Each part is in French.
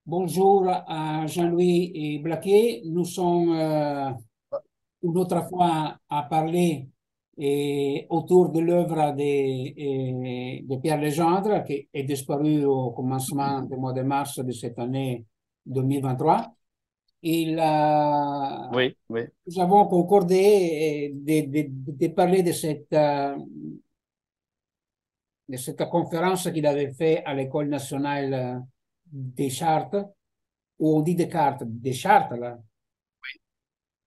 Bonjour à Jean-Louis et Blaquet. Nous sommes une autre fois à parler autour de l'œuvre de Pierre Legendre qui est disparu au commencement du mois de mars de cette année 2023. Oui, oui. Nous avons concordé de parler de cette conférence qu'il avait fait à l'École nationale des chartes, où on dit des chartes, là.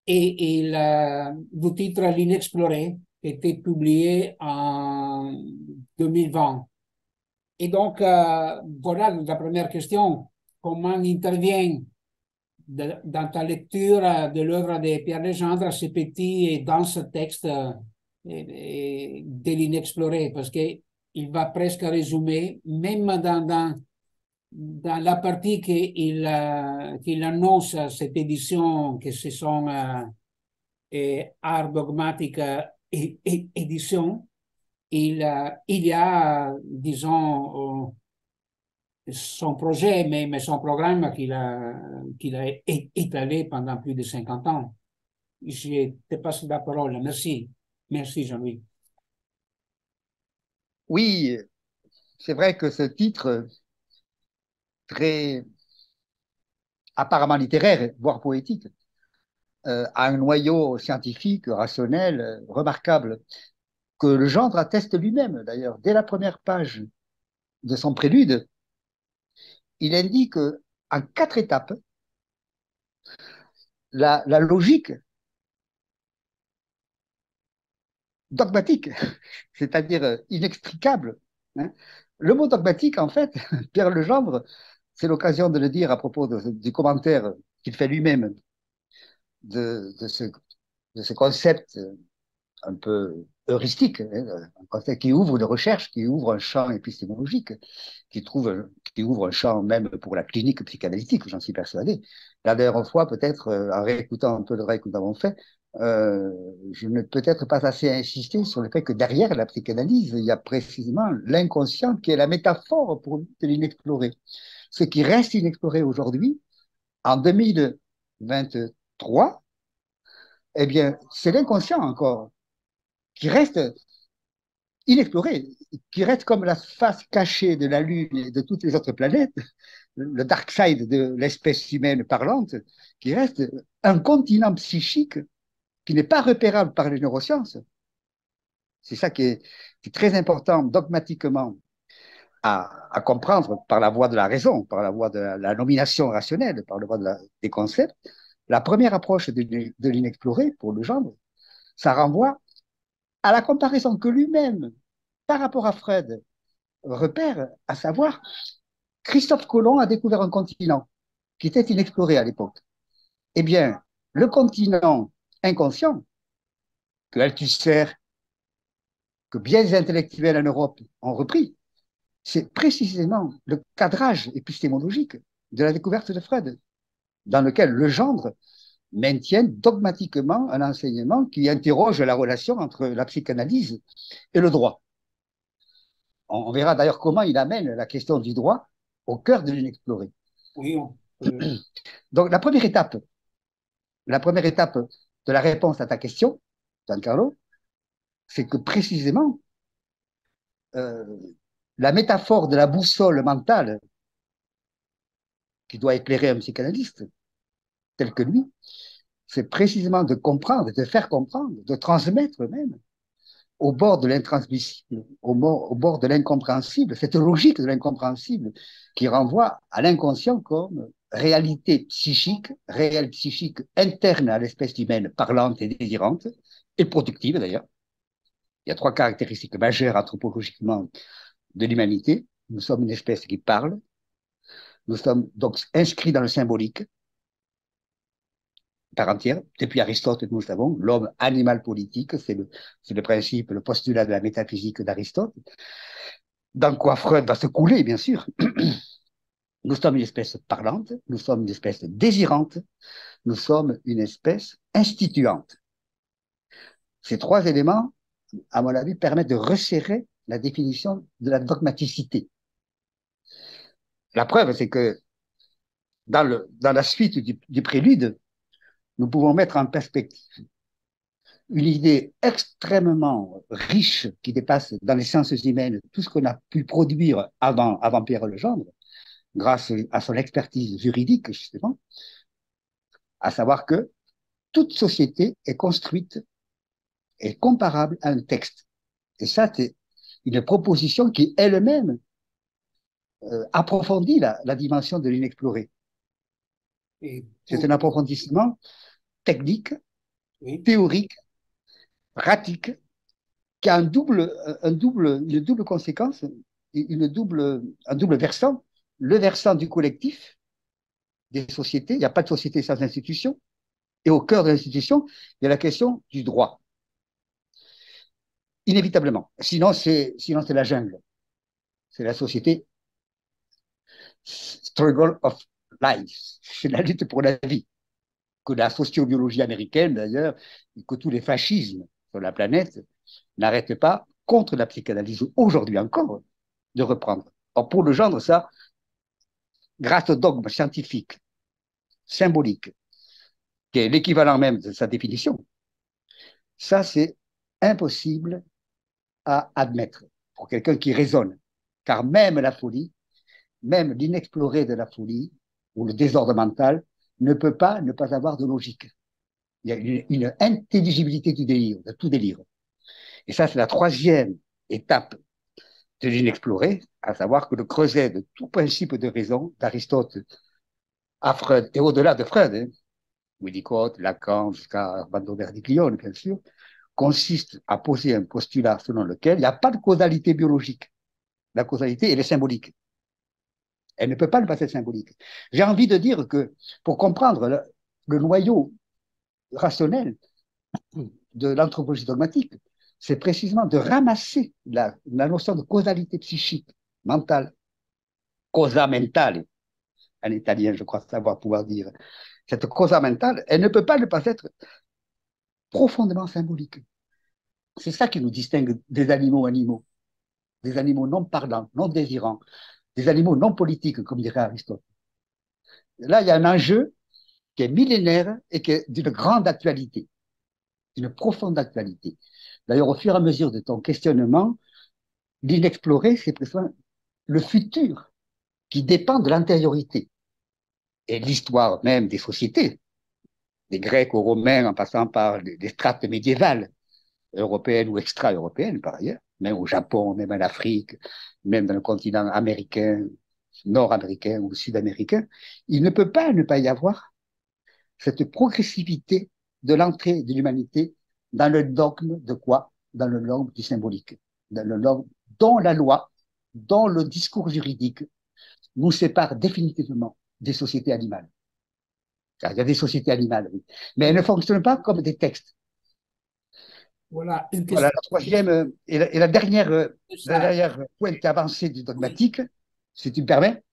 Le titre L'Inexploré était publié en 2020. Et donc, voilà la première question. Comment intervient dans ta lecture de l'œuvre de Pierre Legendre ce petit et dense texte de l'Inexploré? Parce qu'il va presque résumer, même dans la partie qu'il annonce cette édition, que ce sont Art Dogmatique édition, il y a, disons, son projet, mais son programme qu'il a étalé pendant plus de 50 ans. Je te passe la parole. Merci. Merci, Jean-Louis. Oui, c'est vrai que ce titre, très apparemment littéraire, voire poétique, a un noyau scientifique, rationnel, remarquable, que le Gendre atteste lui-même, d'ailleurs. Dès la première page de son prélude, il indique en 4 étapes la logique dogmatique, c'est-à-dire inextricable, hein. Le mot dogmatique, en fait, Pierre Legendre, c'est l'occasion de le dire à propos du commentaire qu'il fait lui-même de ce concept un peu heuristique, hein, un concept qui ouvre une recherche, qui ouvre un champ épistémologique, qui ouvre un champ même pour la clinique psychanalytique, j'en suis persuadé. La dernière fois, peut-être, en réécoutant un peu le vrai que nous avons fait, je n'ai peut-être pas assez insisté sur le fait que derrière la psychanalyse, il y a précisément l'inconscient qui est la métaphore pour de l'inexploré. Ce qui reste inexploré aujourd'hui, en 2023, eh bien, c'est l'inconscient encore qui reste inexploré, qui reste comme la face cachée de la Lune et de toutes les autres planètes, le dark side de l'espèce humaine parlante, qui reste un continent psychique qui n'est pas repérable par les neurosciences. C'est ça qui est très important dogmatiquement à comprendre par la voie de la raison, par la voie de la nomination rationnelle, par la voie des concepts. La première approche de l'inexploré pour le genre, ça renvoie à la comparaison que lui-même, par rapport à Freud, repère, à savoir, Christophe Colomb a découvert un continent qui était inexploré à l'époque. Eh bien, le continent inconscient que Althusser, que bien des intellectuels en Europe ont repris, c'est précisément le cadrage épistémologique de la découverte de Freud, dans lequel le gendre maintient dogmatiquement un enseignement qui interroge la relation entre la psychanalyse et le droit. On verra d'ailleurs comment il amène la question du droit au cœur de l'inexploré. Oui, Donc, la première étape de la réponse à ta question, Giancarlo, c'est que précisément, euh, la métaphore de la boussole mentale qui doit éclairer un psychanalyste tel que lui, c'est précisément de comprendre, de faire comprendre, de transmettre même au bord de l'intransmissible, au bord de l'incompréhensible, cette logique de l'incompréhensible qui renvoie à l'inconscient comme réalité psychique, réelle psychique interne à l'espèce humaine, parlante et désirante, et productive d'ailleurs. Il y a 3 caractéristiques majeures anthropologiquement de l'humanité. Nous sommes une espèce qui parle, nous sommes donc inscrits dans le symbolique par entière. Depuis Aristote, nous le savons, l'homme animal politique, c'est le principe, le postulat de la métaphysique d'Aristote, dans quoi Freud va se couler, bien sûr. Nous sommes une espèce parlante, nous sommes une espèce désirante, nous sommes une espèce instituante. Ces 3 éléments, à mon avis, permettent de resserrer la définition de la dogmaticité. La preuve, c'est que dans la suite du prélude, nous pouvons mettre en perspective une idée extrêmement riche qui dépasse dans les sciences humaines tout ce qu'on a pu produire avant Pierre Legendre, grâce à son expertise juridique, justement, à savoir que toute société est construite et comparable à un texte. Et ça, c'est une proposition qui elle-même approfondit la dimension de l'inexploré. C'est un approfondissement technique, oui. théorique, pratique, qui a une double conséquence, un double versant. Le versant du collectif, des sociétés, il n'y a pas de société sans institution, et au cœur de l'institution, il y a la question du droit, inévitablement. Sinon c'est la jungle, c'est la société struggle of life, c'est la lutte pour la vie, que la sociobiologie américaine d'ailleurs, et que tous les fascismes sur la planète n'arrêtent pas contre la psychanalyse aujourd'hui encore de reprendre. Or, pour le genre, ça, grâce au dogme scientifique, symbolique, qui est l'équivalent même de sa définition, ça, c'est impossible à admettre pour quelqu'un qui raisonne. Car même la folie, même l'inexploré de la folie ou le désordre mental ne peut pas ne pas avoir de logique. Il y a une intelligibilité du délire, de tout délire. Et ça, c'est la troisième étape de l'inexploré, à savoir que le creuset de tout principe de raison d'Aristote à Freud, et au-delà de Freud, hein, Winnicott, Lacan, jusqu'à Bando Verdiglione, bien sûr, consiste à poser un postulat selon lequel il n'y a pas de causalité biologique. La causalité, elle est symbolique. Elle ne peut pas ne pas être symbolique. J'ai envie de dire que pour comprendre le noyau rationnel de l'anthropologie dogmatique, c'est précisément de ramasser la notion de causalité psychique, mentale, causa mentale, en italien, je crois savoir pouvoir dire. Cette causa mentale, elle ne peut pas ne pas être profondément symbolique. C'est ça qui nous distingue des animaux non parlants, non désirants, des animaux non politiques, comme dirait Aristote. Là, il y a un enjeu qui est millénaire et qui est d'une grande actualité, d'une profonde actualité. D'ailleurs, au fur et à mesure de ton questionnement, l'inexploré, c'est précisément le futur qui dépend de l'antériorité et l'histoire même des sociétés, des Grecs aux Romains en passant par les strates médiévales, européennes ou extra-européennes par ailleurs, même au Japon, même en Afrique, même dans le continent américain, nord-américain ou sud-américain, il ne peut pas ne pas y avoir cette progressivité de l'entrée de l'humanité dans le dogme de quoi? Dans le dogme du symbolique, dans le dogme dont la loi, dont le discours juridique nous sépare définitivement des sociétés animales. Car il y a des sociétés animales, oui, mais elles ne fonctionnent pas comme des textes. Voilà une Voilà question. la troisième et la Ça, dernière pointe avancée du oui. dogmatique, si tu me permets,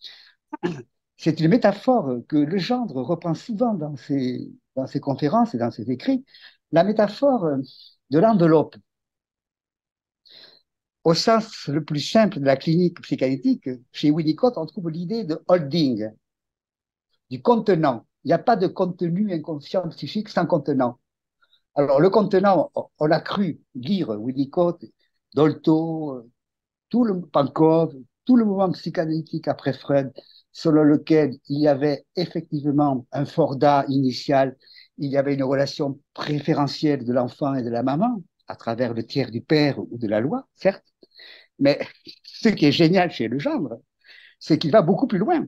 c'est une métaphore que Legendre reprend souvent dans ses conférences et dans ses écrits, la métaphore de l'enveloppe. Au sens le plus simple de la clinique psychanalytique, chez Winnicott, on trouve l'idée de holding, du contenant. Il n'y a pas de contenu inconscient psychique sans contenant. Alors, le contenant, on a cru lire Winnicott, Dolto, tout le Pankov, tout le mouvement psychanalytique après Freud, selon lequel il y avait effectivement un fordat initial, il y avait une relation préférentielle de l'enfant et de la maman, à travers le tiers du père ou de la loi, certes, mais ce qui est génial chez le genre, c'est qu'il va beaucoup plus loin.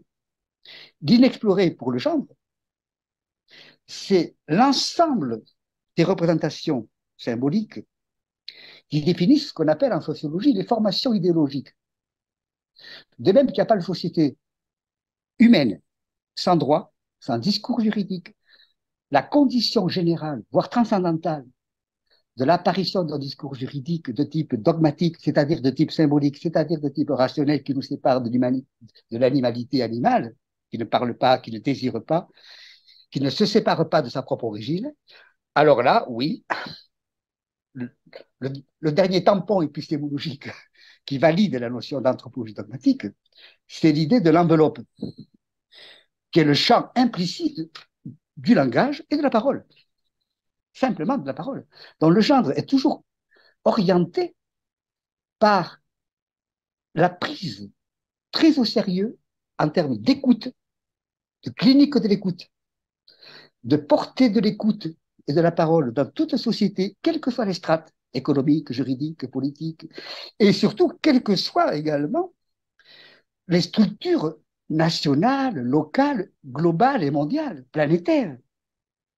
L'inexploré pour le genre, c'est l'ensemble des représentations symboliques qui définissent ce qu'on appelle en sociologie les formations idéologiques. De même qu'il n'y a pas de société humaine sans droit, sans discours juridique, la condition générale, voire transcendantale, de l'apparition d'un discours juridique de type dogmatique, c'est-à-dire de type symbolique, c'est-à-dire de type rationnel qui nous sépare de l'animalité animale, qui ne parle pas, qui ne désire pas, qui ne se sépare pas de sa propre origine, alors là, oui, le, le dernier tampon épistémologique qui valide la notion d'anthropologie dogmatique, c'est l'idée de l'enveloppe. qui est le champ implicite du langage et de la parole, simplement de la parole. Donc le genre est toujours orienté par la prise très au sérieux en termes d'écoute, de clinique de l'écoute, de portée de l'écoute et de la parole dans toute société, quelles que soient les strates économiques, juridiques, politiques, et surtout, quelles que soient également les structures nationales, locales, globales et mondiales, planétaires.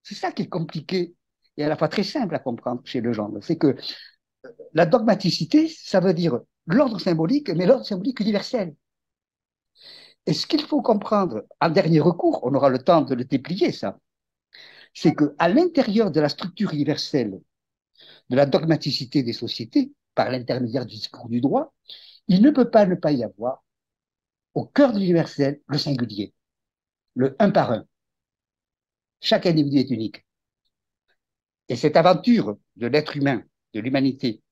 C'est ça qui est compliqué et à la fois très simple à comprendre chez le genre. C'est que la dogmaticité, ça veut dire l'ordre symbolique, mais l'ordre symbolique universel. Et ce qu'il faut comprendre, en dernier recours, on aura le temps de le déplier, ça, c'est qu'à l'intérieur de la structure universelle de la dogmaticité des sociétés, par l'intermédiaire du discours du droit, il ne peut pas ne pas y avoir, au cœur de l'universel, le singulier, le un par un. Chaque individu est unique. Et cette aventure de l'être humain, de l'humanité,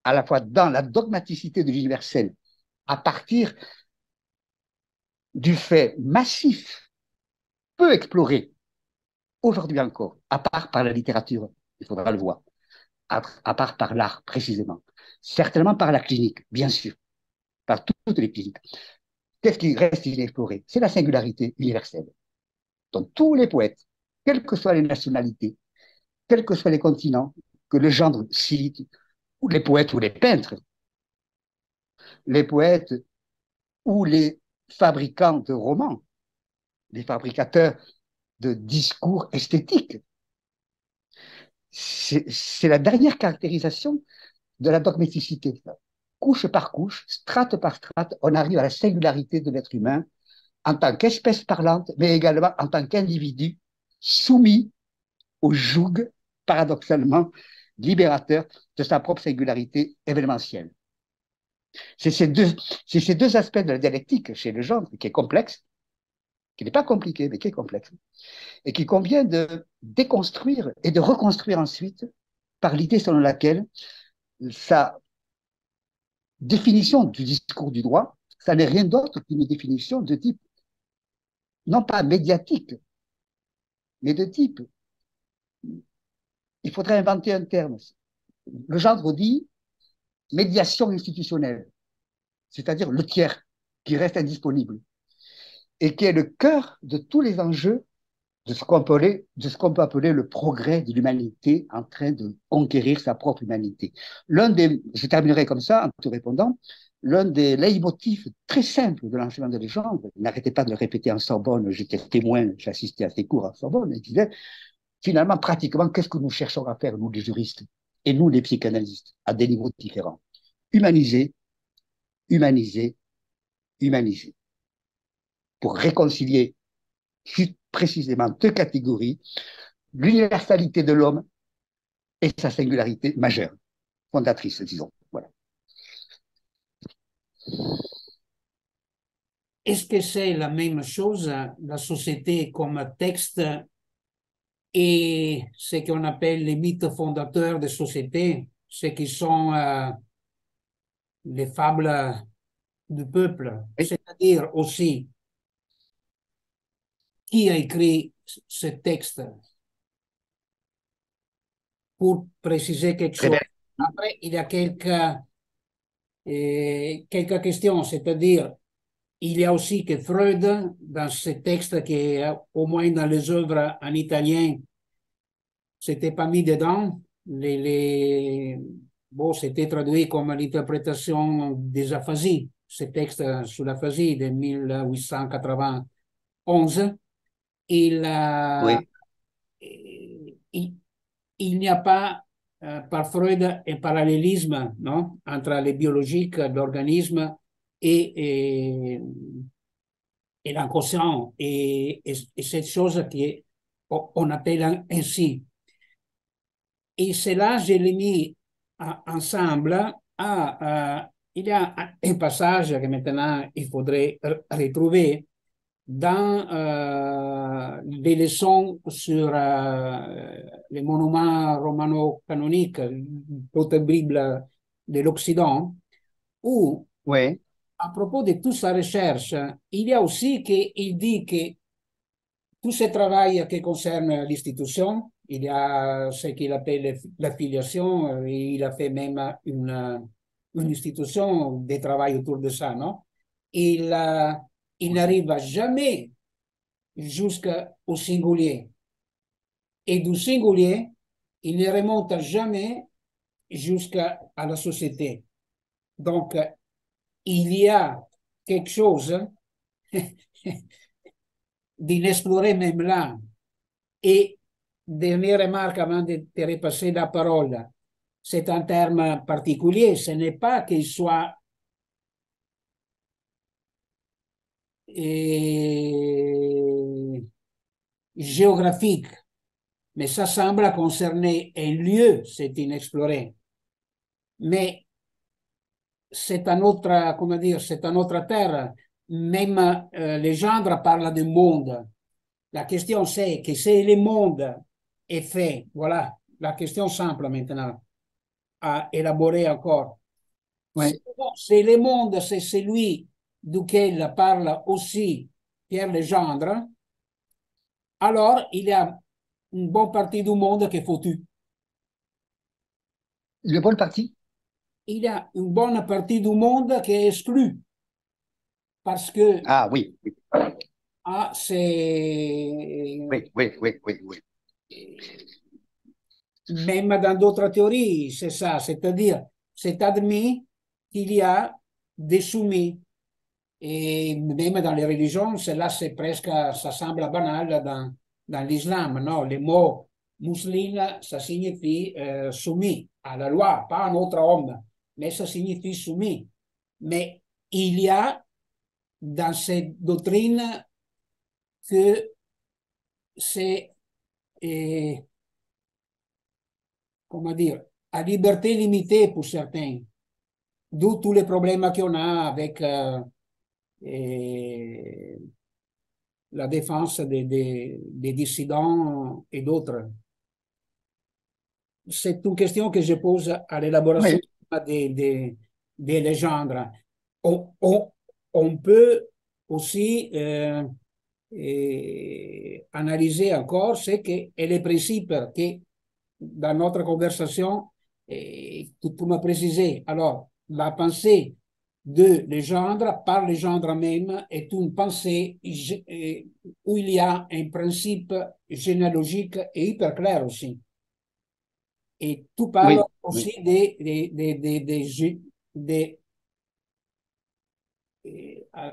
à la fois dans la dogmaticité de l'universel, à partir du fait massif, peu exploré, aujourd'hui encore, à part par la littérature, il faudra le voir, à part par l'art précisément, certainement par la clinique, bien sûr, par toutes les cliniques. Qu'est-ce qui reste inexploré? C'est la singularité universelle. Donc tous les poètes, quelles que soient les nationalités, quels que soient les continents, que le genre cite, ou les poètes ou les poètes ou les fabricants de romans, les fabricateurs de discours esthétiques. C'est la dernière caractérisation de la dogmaticité. Couche par couche, strate par strate, on arrive à la singularité de l'être humain en tant qu'espèce parlante, mais également en tant qu'individu soumis au joug, paradoxalement, libérateur de sa propre singularité événementielle. C'est ces deux aspects de la dialectique chez le genre qui est complexe, qui n'est pas compliqué, mais qui est complexe, et qu'il convient de déconstruire et de reconstruire ensuite par l'idée selon laquelle sa définition du discours du droit, ça n'est rien d'autre qu'une définition de type, non pas médiatique, mais de type, il faudrait inventer un terme. Le genre dit médiation institutionnelle, c'est-à-dire le tiers qui reste indisponible et qui est le cœur de tous les enjeux de ce qu'on peut appeler le progrès de l'humanité en train de conquérir sa propre humanité. Je terminerai comme ça en te répondant, l'un des leitmotifs très simples de l'enseignement de légende, n'arrêtez pas de le répéter en Sorbonne, j'étais témoin, j'assistais à ces cours en Sorbonne, il disait, finalement, pratiquement, qu'est-ce que nous cherchons à faire, nous les juristes, et nous les psychanalystes, à des niveaux différents? Humaniser, humaniser, humaniser, pour réconcilier précisément deux catégories, l'universalité de l'homme et sa singularité majeure, fondatrice, disons. Voilà. Est-ce que c'est la même chose, la société comme texte et ce qu'on appelle les mythes fondateurs des sociétés, ce qui sont les fables du peuple, Oui, c'est-à-dire aussi qui a écrit ce texte pour préciser quelque très chose. bien. Après, il y a quelques questions, c'est-à-dire il y a aussi que Freud, dans ce texte qui est au moins dans les œuvres en italien, c'était pas mis dedans. Bon, c'était traduit comme l'interprétation des aphasies, ce texte sur l'aphasie de 1891. Il, euh, Oui, il, il n'y a pas, par Freud, un parallélisme, non, entre le biologique, l'organisme et l'inconscient et cette chose qu'on appelle ainsi. Et cela, je l'ai mis ensemble. Il y a un passage que maintenant il faudrait retrouver dans les leçons sur les monuments romano-canoniques, l'autre Bible de l'Occident, où, oui, à propos de toute sa recherche, il y a aussi qu'il dit que tous ces travaux qui concernent l'institution, il y a ce qu'il appelle l'affiliation, et il a fait même une institution de travail autour de ça, non? Il, il n'arrive jamais jusqu'au singulier. Et du singulier, il ne remonte jamais jusqu'à la société. Donc, il y a quelque chose d'inexploré même là. Et dernière remarque avant de te repasser la parole, c'est un terme particulier, ce n'est pas qu'il soit géographique, mais ça semble concerner un lieu, c'est inexploré. Mais c'est un autre, comment dire, c'est un autre terre. Même les gendres parlent du monde. La question c'est que si le monde est fait, voilà, la question simple maintenant à élaborer encore. Ouais. Si le monde c'est celui duquel parle aussi Pierre Legendre, alors il y a une bonne partie du monde qui est foutu. Le bonne partie? Il y a une bonne partie du monde qui est exclue parce que Ah oui, c'est oui, oui, oui, oui, oui. même dans d'autres théories, c'est ça, c'est-à-dire c'est admis qu'il y a des soumis. Et même dans les religions, cela c'est presque, ça semble banal dans l'islam, non? Le mot musulman, ça signifie soumis à la loi, pas un autre homme, mais ça signifie soumis. Mais il y a dans cette doctrine que c'est, comment dire, à liberté limitée pour certains, d'où tous les problèmes qu'on a avec la défense des dissidents et d'autres. C'est une question que je pose à l'élaboration Oui, des légendes. On, on, on peut aussi analyser encore ce que est le principe que dans notre conversation, tu m'as précisé. Alors, la pensée de légendre par légendre même est une pensée où il y a un principe généalogique et hyper clair aussi. Et tu parles oui, aussi oui, euh,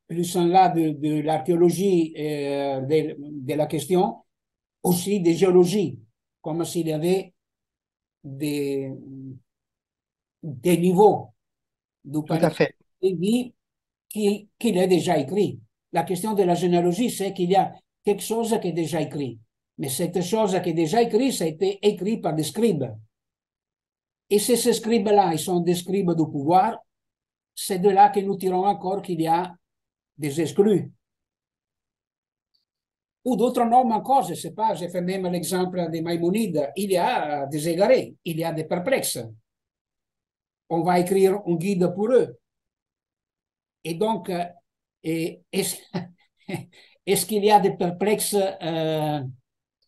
plus en là de l'archéologie de la question, aussi de géologie, comme s'il y avait des, des niveaux du tout à fait. paléontologie qu'il est déjà écrit. La question de la généalogie, c'est qu'il y a quelque chose qui est déjà écrit. Mais cette chose qui est déjà écrite, ça a été écrit par des scribes. Et si ces scribes-là, ils sont des scribes du pouvoir, c'est de là que nous tirons encore qu'il y a des exclus. Ou d'autres normes encore, je ne sais pas, j'ai fait même l'exemple des Maïmonides, il y a des égarés, il y a des perplexes. On va écrire un guide pour eux. Et donc, est-ce est qu'il y a des perplexes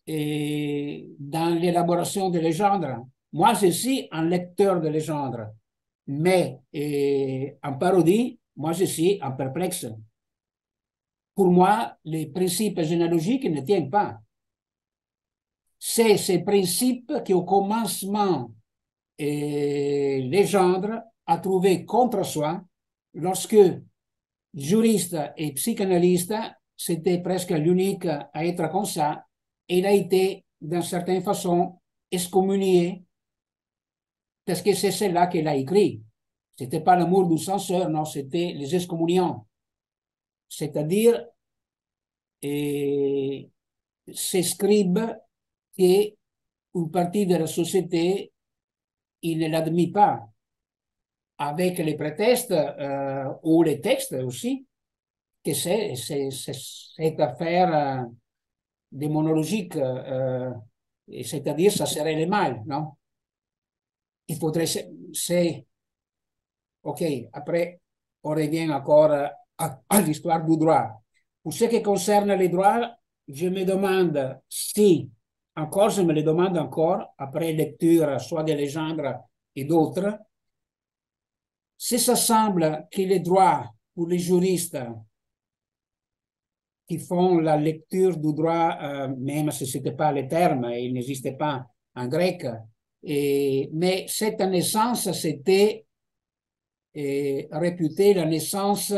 dans l'élaboration des légendes? Moi, je suis un lecteur de légendes, mais en parodie, moi, je suis un perplexe. Pour moi, les principes généalogiques ne tiennent pas. C'est ces principes qui, au commencement, légende a trouvé contre soi lorsque juriste et psychanalyste, c'était presque l'unique à être comme ça. Il a été, d'une certaine façon, excommunié parce que c'est celle-là qu'il a écrit. C'était pas l'amour du censeur, non, c'était les excommuniants. C'est-à-dire, ces scribes qu'une partie de la société, il ne l'admet pas, avec les prétextes ou les textes aussi, que c'est cette affaire démonologique, c'est-à-dire ça serait le mal, non? Il faudrait, c'est, ok, après on revient encore à l'histoire du droit. Pour ce qui concerne les droits, je me demande si, encore, je me le demande encore, après lecture soit de Legendre et d'autres, si ça semble que les droits pour les juristes qui font la lecture du droit, même si ce n'était pas le terme, il n'existait pas en grec, mais cette naissance, c'était réputé la naissance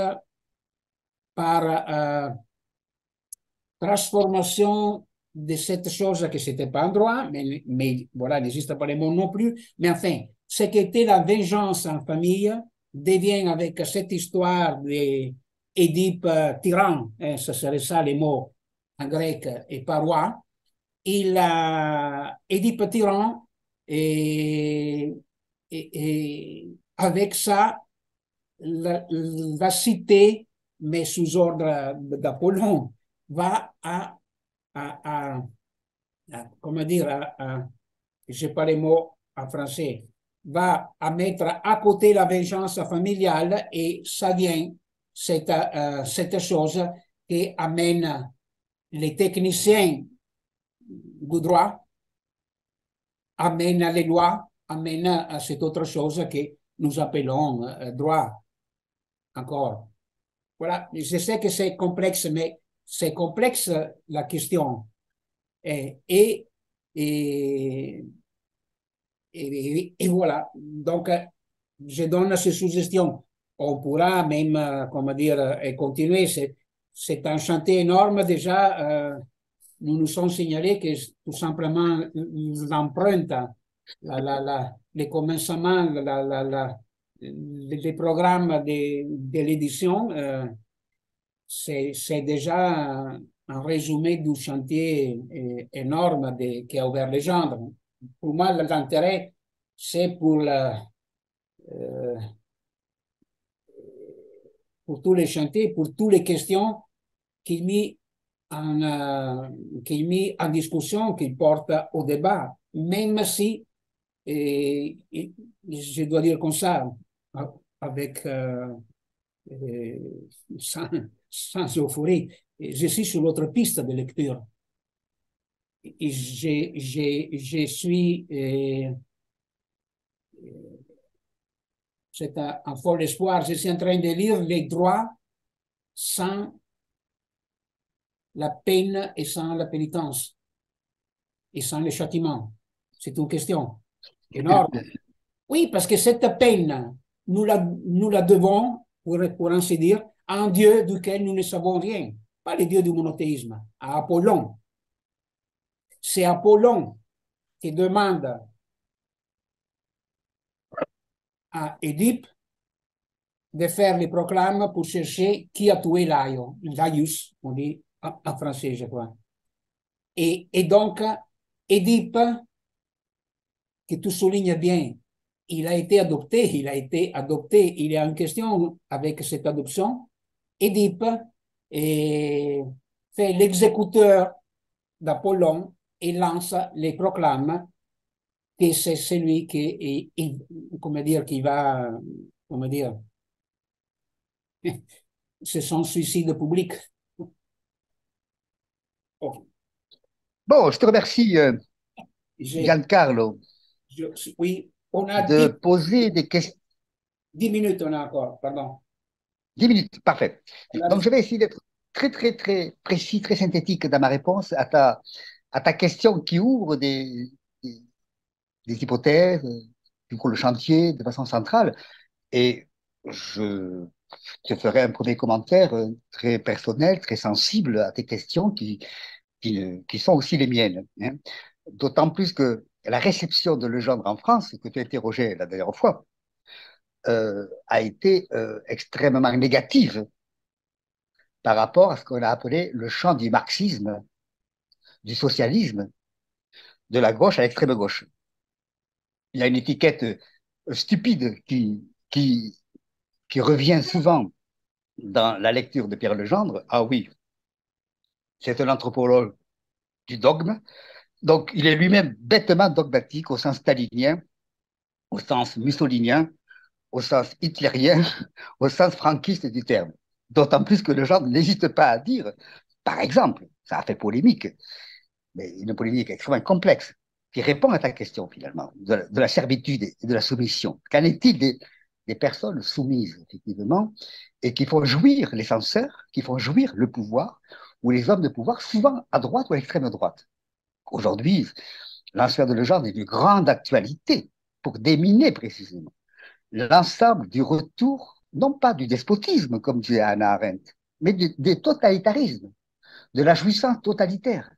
par transformation de cette chose que c'était pas un droit, mais voilà, il n'existe pas les mots non plus. Mais enfin, ce qui était la vengeance en famille devient avec cette histoire d'Édipe tyran, hein, ce serait ça les mots en grec, et pas roi. Édipe tyran, et avec ça, la cité, mais sous ordre d'Apollon, va comment dire, je n'ai pas les mots en français, va à mettre à côté la vengeance familiale et ça vient cette chose qui amène les techniciens du droit, amène les lois, amène à cette autre chose que nous appelons droit encore. Voilà, je sais que c'est complexe, mais c'est complexe la question. Et, et, et voilà, donc je donne ces suggestions. On pourra même, comment dire, continuer. C'est un chantier énorme déjà. Nous nous sommes signalés que tout simplement l'empreinte, les commencements, les programmes de l'édition, c'est déjà un résumé du chantier énorme qui a ouvert les gendres. Pour moi, l'intérêt, c'est pour tous les chantiers, pour toutes les questions qu'il met mis en discussion, qu'il porte au débat, même si, je dois dire comme ça, avec sans, sans euphorie, je suis sur l'autre piste de lecture. Et je suis, c'est un fort espoir, je suis en train de lire les droits sans la peine et sans la pénitence et sans le châtiment. C'est une question énorme. Oui, parce que cette peine, nous la devons, pour ainsi dire, à un Dieu duquel nous ne savons rien, pas le Dieu du monothéisme, à Apollon. C'est Apollon qui demande à Édipe de faire les proclames pour chercher qui a tué Laius, on dit en français, je crois. Et donc, Édipe, que tu soulignes bien, il a été adopté, il y a une question avec cette adoption. Édipe fait l'exécuteur d'Apollon et lance les proclames que c'est celui qui, comment dire, qui va, comment dire, c'est son suicide public. Oh, Bon, je te remercie, j'ai, Giancarlo, oui, on a de poser des questions. 10 minutes, on a encore, pardon. 10 minutes, parfait. On a Donc, je vais essayer d'être très, très, très précis, très synthétique dans ma réponse à ta question qui ouvre des hypothèses, qui ouvre le chantier de façon centrale. Et je te ferai un premier commentaire très personnel, très sensible à tes questions qui sont aussi les miennes, hein. D'autant plus que la réception de Legendre en France, que tu as interrogé la dernière fois, a été extrêmement négative par rapport à ce qu'on a appelé le champ du marxisme, du socialisme, de la gauche à l'extrême gauche. Il y a une étiquette stupide qui revient souvent dans la lecture de Pierre Legendre. Ah oui, c'est un anthropologue du dogme. Donc, il est lui-même bêtement dogmatique au sens stalinien, au sens mussolinien, au sens hitlérien, au sens franquiste du terme. D'autant plus que le genre n'hésite pas à dire, par exemple, ça a fait polémique, mais une polémique extrêmement complexe, qui répond à ta question finalement, de la servitude et de la soumission. Qu'en est-il des personnes soumises, effectivement, et qui font jouir les censeurs, qui font jouir le pouvoir, ou les hommes de pouvoir, souvent à droite ou à l'extrême droite? Aujourd'hui, l'ancien de Legendre est d'une grande actualité pour déminer précisément l'ensemble du retour, non pas du despotisme, comme disait Hannah Arendt, mais des totalitarismes, de la jouissance totalitaire,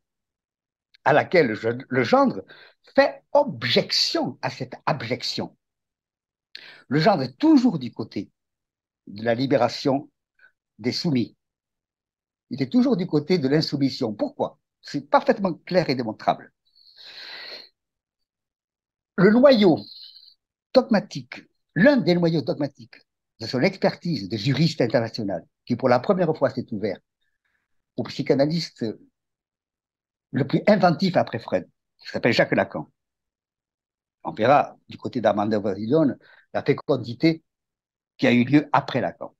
à laquelle le gendre fait objection à cette abjection. Le gendre est toujours du côté de la libération des soumis. Il est toujours du côté de l'insoumission. Pourquoi? C'est parfaitement clair et démontrable. Le noyau dogmatique, l'un des noyaux dogmatiques de son expertise de juriste international, qui pour la première fois s'est ouvert au psychanalyste le plus inventif après Freud, qui s'appelle Jacques Lacan. On verra du côté d'Armando Vasillon la fécondité qui a eu lieu après Lacan.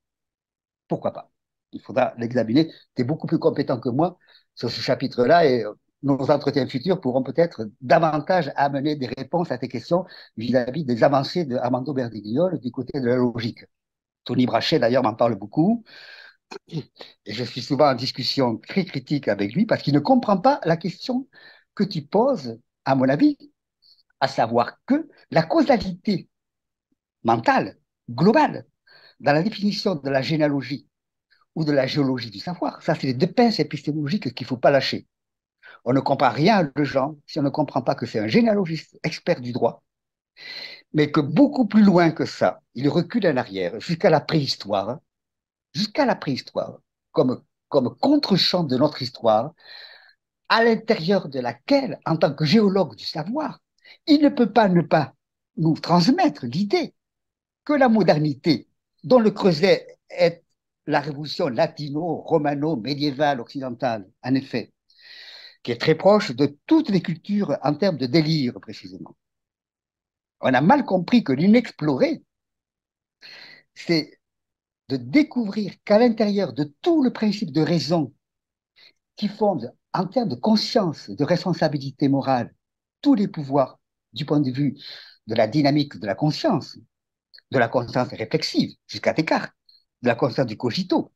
Pourquoi pas? Il faudra l'examiner. Tu es beaucoup plus compétent que moi sur ce chapitre-là et nos entretiens futurs pourront peut-être davantage amener des réponses à tes questions vis-à-vis des avancées de Armando Berdiglione du côté de la logique. Tony Brachet, d'ailleurs, m'en parle beaucoup. Et je suis souvent en discussion très critique avec lui parce qu'il ne comprend pas la question que tu poses, à mon avis, à savoir que la causalité mentale, globale, dans la définition de la généalogie ou de la géologie du savoir, ça, c'est les deux pinces épistémologiques qu'il ne faut pas lâcher. On ne comprend rien à le genre si on ne comprend pas que c'est un généalogiste expert du droit, mais que beaucoup plus loin que ça, il recule en arrière jusqu'à la préhistoire, comme contre-champ de notre histoire, à l'intérieur de laquelle, en tant que géologue du savoir, il ne peut pas ne pas nous transmettre l'idée que la modernité, dont le creuset est la révolution latino-romano-médiévale occidentale, en effet, qui est très proche de toutes les cultures en termes de délire, précisément. On a mal compris que l'inexploré, c'est de découvrir qu'à l'intérieur de tout le principe de raison qui fonde en termes de conscience, de responsabilité morale, tous les pouvoirs du point de vue de la dynamique de la conscience réflexive, jusqu'à Descartes, de la conscience du cogito,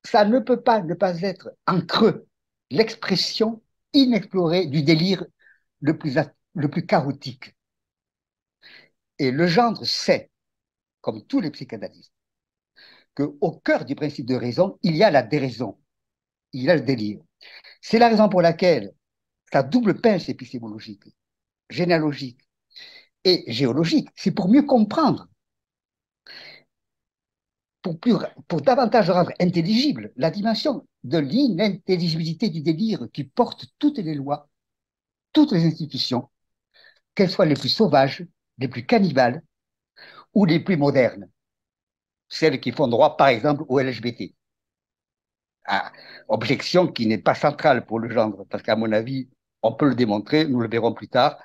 ça ne peut pas ne pas être en creux l'expression inexplorée du délire le plus chaotique. Et Legendre sait, comme tous les psychanalystes, qu'au cœur du principe de raison, il y a la déraison, il y a le délire. C'est la raison pour laquelle sa double pince épistémologique, généalogique et géologique, c'est pour mieux comprendre, pour davantage rendre intelligible la dimension de l'inintelligibilité du délire qui porte toutes les lois, toutes les institutions, qu'elles soient les plus sauvages, les plus cannibales ou les plus modernes, celles qui font droit, par exemple, au LGBT. Ah, objection qui n'est pas centrale pour le genre, parce qu'à mon avis, on peut le démontrer, nous le verrons plus tard,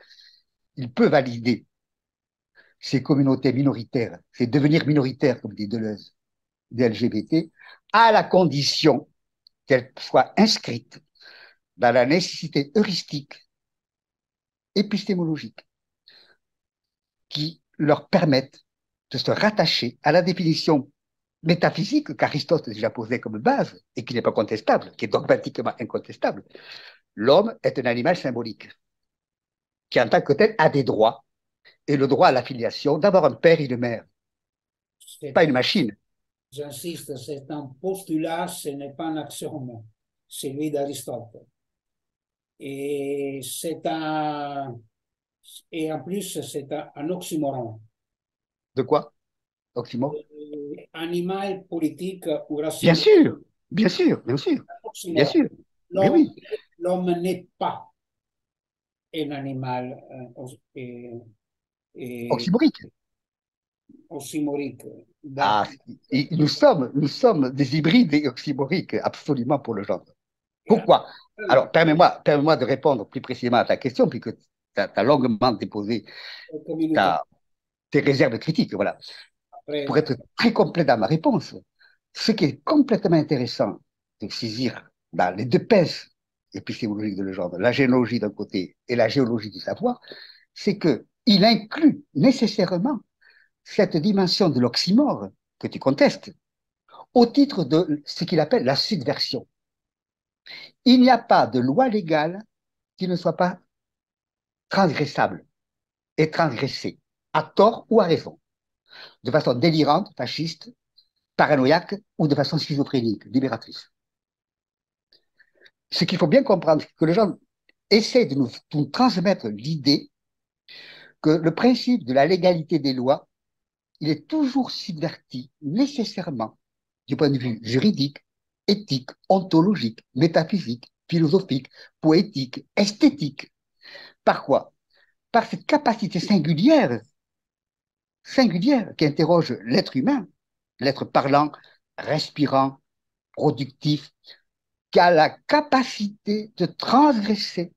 il peut valider ces communautés minoritaires, ces devenir minoritaires, comme dit Deleuze, des LGBT, à la condition qu'elles soient inscrites dans la nécessité heuristique, épistémologique, qui leur permettent de se rattacher à la définition métaphysique qu'Aristote a déjà posée comme base et qui n'est pas contestable, qui est dogmatiquement incontestable. L'homme est un animal symbolique qui, en tant que tel, a des droits et le droit à la filiation d'avoir un père et une mère, pas une machine. J'insiste, c'est un postulat, ce n'est pas un axiome, celui d'Aristote. Et c'est un, et en plus, c'est un oxymoron. De quoi, Oxymore? Animal, politique ou Bien rationnel. sûr, bien sûr, bien sûr, bien Oxymoron. sûr. Mais L'homme, oui, l'homme n'est pas un animal oxymorique. oxymorique. Ah, nous sommes des hybrides et oxymoriques, absolument pour le genre. Pourquoi? Alors, permets-moi de répondre plus précisément à ta question, puisque tu as longuement déposé ta, tes réserves critiques. Voilà. Pour Après, être très complet dans ma réponse, ce qui est complètement intéressant de saisir dans les deux pinces épistémologiques de Legendre, la généalogie d'un côté et la géologie du savoir, c'est qu'il inclut nécessairement cette dimension de l'oxymore que tu contestes au titre de ce qu'il appelle la subversion. Il n'y a pas de loi légale qui ne soit pas transgressable et transgressée, à tort ou à raison, de façon délirante, fasciste, paranoïaque ou de façon schizophrénique, libératrice. Ce qu'il faut bien comprendre, c'est que les gens essaient de nous transmettre l'idée que le principe de la légalité des lois, il est toujours subverti nécessairement du point de vue juridique, éthique, ontologique, métaphysique, philosophique, poétique, esthétique. Par quoi? Par cette capacité singulière qui interroge l'être humain, l'être parlant, respirant, productif, qui a la capacité de transgresser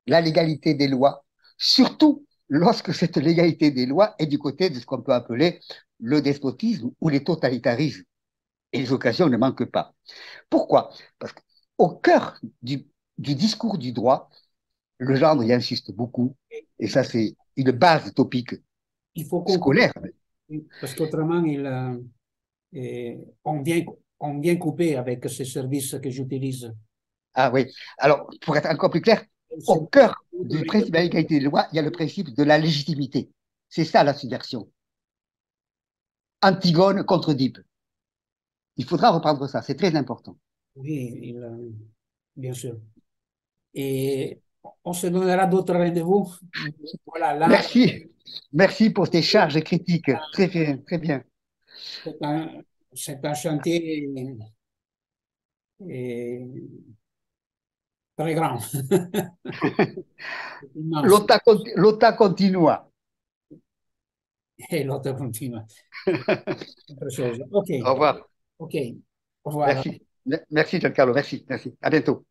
la légalité des lois, surtout lorsque cette légalité des lois est du côté de ce qu'on peut appeler le despotisme ou les totalitarismes. Et les occasions ne manquent pas. Pourquoi? Parce qu'au cœur du discours du droit, le genre y insiste beaucoup, et ça c'est une base topique Il faut conclure, scolaire. parce qu'autrement, on vient couper avec ces services que j'utilise. Ah oui. Alors, pour être encore plus clair, au cœur du principe de la légalité des lois, il y a le principe de la légitimité. C'est ça la subversion. Antigone contre Dipe. Il faudra reprendre ça, c'est très important. Oui, bien sûr. Et on se donnera d'autres rendez-vous. Voilà, là, Merci. Merci pour tes charges critiques. Très bien, très bien. c'est un, c'est un chantier très grand, immense. Lotta continua. Et l'autre continue. Autre chose. OK, Au revoir. OK. Au revoir. Merci. Merci, Giancarlo. Merci. Merci. À bientôt.